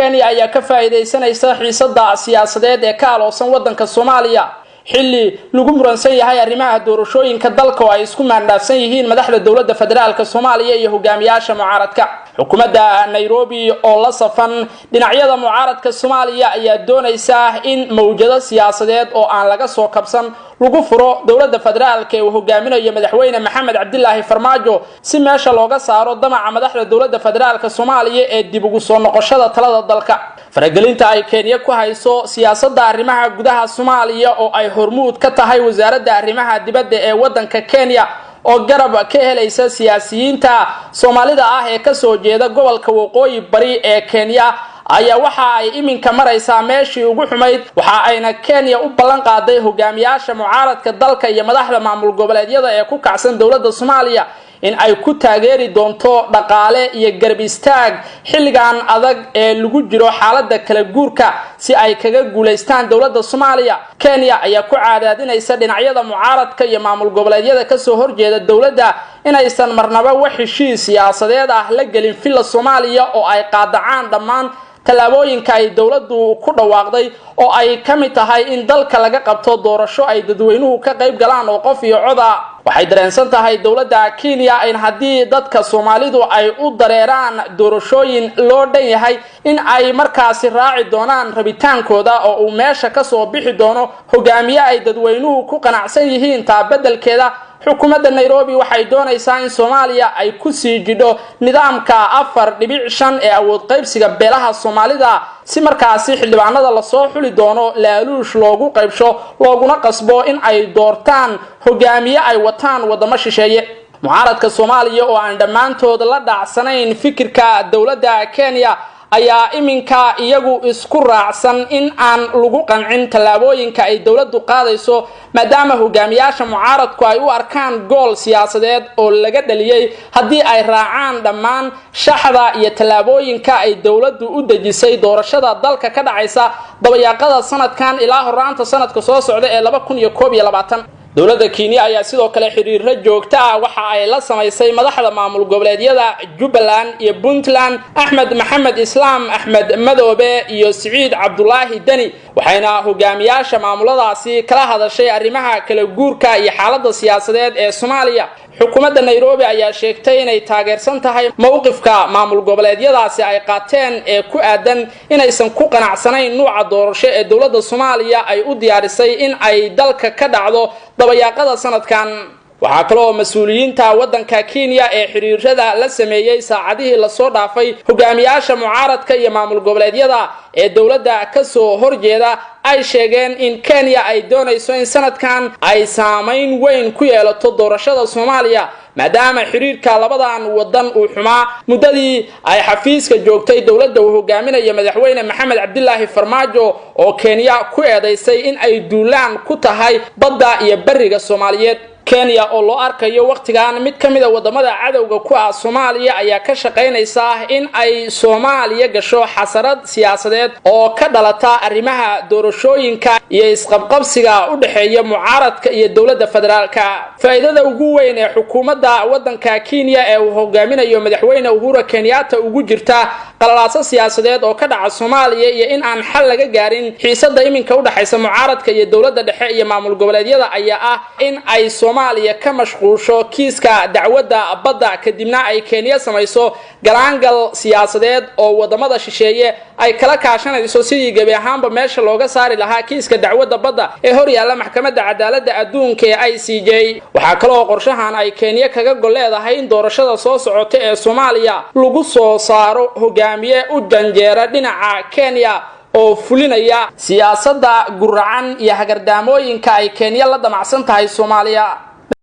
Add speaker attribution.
Speaker 1: Kenya ayaa ka faa'iideysanaysa xiisada siyaasadeed ee ka aloosan wadanka Soomaaliya xilli lagu muransan yahay arrimaha doorashooyinka dalka oo ay isku maandhaafsan yihiin madaxda dawladda federaalka Soomaaliya iyo hogaamiyaasha mucaaradka xukuumadda Nairobi oo la safan dhinacyada mucaaradka Soomaaliya ayaa doonaysa in mawjado siyaasadeed oo aan laga soo kabsan lagu furo dawladda federaalka ee hogaaminayo madaxweyne Maxamed Cabdilaahi Farmaajo si meesha looga saaro damaca madaxda dawladda federaalka Soomaaliya ee dib ugu soo noqoshada talada dalka faragelinta ay Kenya ku hayso siyaasadda arrimaha gudaha Soomaaliya oo ay hormuud ka tahay wasaaradda arrimaha dibadda ee wadanka Kenya oo garab ka helaysa siyaasiyiinta Soomaalida ah ee ka soo jeeda gobolka waqooyi bari ee Kenya ayaa waxa ay iminka maraysaa meeshii ugu xumayd waxa ayna Kenya u ballan qaaday hogaamiyaasha mucaaradka dalka iyo madaxda maamul goboleedyada ee ku kacsan dawladda Soomaaliya in ay ku taageeri doonto dhaqaale iyo garab istaag xilligan adag ee lagu jiro xaaladda kala guurka si ay kaga guuleystaan dawladda Soomaaliya Kenya ayaa ku caadaadinaysa dhinacyada mucaaradka iyo maamul goboleedyada ka soo horjeeda dawladda inaysan marnaba wax heshiis siyaasadeed ah la gelin filla Soomaaliya oo ay qaadacaan dhammaan talaabooyinka ay dawladdu ku dhawaaqday oo ay kamid tahay in dalka laga qabto doorasho ay dadweynuhu ka qayb galaan oo qof iyo cod ah waxay dareensan tahay dawladda Kenya in hadii dadka Soomaalidu ay u dareeraan doorashooyin loo dhan yahay in ay markaasi raaci doonaan rabitaankooda oo uu meesha ka soo bixi doono hogaamiye ay dadweynuhu ku qanacsan yihiin taa bedelkeeda xukuumadda Nairobi waxay doonaysaa in Soomaaliya ay ku sii jidho nidaamka 4.5 ee awood qaybsiga beelaha Soomaalida si markaasi xildhibaanada la soo xuli doono laaluush loogu qaybsho looguna qasbo in ay doortaan hogaamiye ay wataan wadamo shisheeye mucaaradka Soomaaliya oo aan dhamaantood la dhacsanayn fikirka dawladda Kenya ayaa iminka iyagu isku raacsan in aan lagu qancin talaabooyinka ay dawladdu qaadayso maadaama hogaamiyaasha mucaaradku ay u arkaan gool siyaasadeed oo laga dhaliyay hadii ay raacaan dhammaan shaxda iyo talaabooyinka ay dawladdu u dejisay doorashada dalka ka dhacaysa dabayaaqada sanadkan ilaa horaanta sanadka soo socda ee 2021 dawladda Kenya ayaa sidoo kale xiriirro joogto ah waxa ay la sameysay madaxda maamul goboleedyada Jubbaland iyo Puntland Ahmed Maxamed Islaam Ahmed Madoobe iyo Saciid Cabdullaahi Dani waxayna hogaamiyaasha maamuladaasi kala hadashay arrimaha kala guurka iyo xaaladda siyaasadeed ee Soomaaliya xukuumadda Nairobi ayaa sheegtay inay taageersan tahay mowqifka maamul goboleedyadaasi ay qaateen ee ku aadan inaysan ku qanacsanayn nooca doorasho ee dawladda Soomaaliya ay u diyaarisay in ay dalka ka dhacdo dabayaaqada sanadkan waxa kale oo mas'uuliyiinta wadanka Kenya ee xiriirada la sameeyay saacadihii la soo dhaafay hogaamiyaasha mucaaradka iyo maamul goboleedyada ee dawladda ka soo horjeeda ay sheegeen in Kenya ay doonayso in sanadkan ay saameyn weyn ku yeelato doorashada Soomaaliya maadaama xiriirka labadan wadan uu xumaa muddadii ay xafiiska joogtay dawladda uu hogaaminayo madaxweyne Maxamed Cabdilaahi Farmaajo oo Kenya ku eedeysay in ay duulaan ku tahay badda iyo bariga Soomaaliyeed Kenya oo loo arkayo waqtigan mid kamid ah wadamada cadawga ku ah Soomaaliya ayaa ka shaqeynaysa in ay Soomaaliya gasho xasarad siyaasadeed oo ka dhalata arrimaha doorashooyinka iyo isqabqabsiga u dhaxeeya mucaaradka iyo dawladda federaalka faa'iidada ugu weyn ee xukuumadda wadanka Kenya ee uu hogaaminayo madaxweyne Uhuru Kenyatta ugu jirta qalalaasa siyaasadeed oo ka dhaca Soomaaliya iyo in aan xal laga gaarin xiisada iminka u dhaxaysa mucaaradka iyo dawladda dhexe iyo maamul goboleedyada ayaa ah in ay Soomaaliya ka mashquulsho kiiska dacwadda badda kadibna ay Kenya samayso galaangal siyaasadeed oo wadamada shisheeye ay kala kaashanayso sidii gabi ahaanba meesha looga saari lahaa kiiska dacwadda badda ee hor yaalla maxkamadda cadaaladda adduunka ee ICJ waxa kale oo qorshahan ay Kenya kaga gol leedahay in doorashada soo socota ee Soomaaliya lagu soo saaro hogaamiye u janjeera dhinaca Kenya oo fulinaya siyaasadda guracan iyo hagardaamooyinka ay Kenya la damacsan tahay Soomaaliya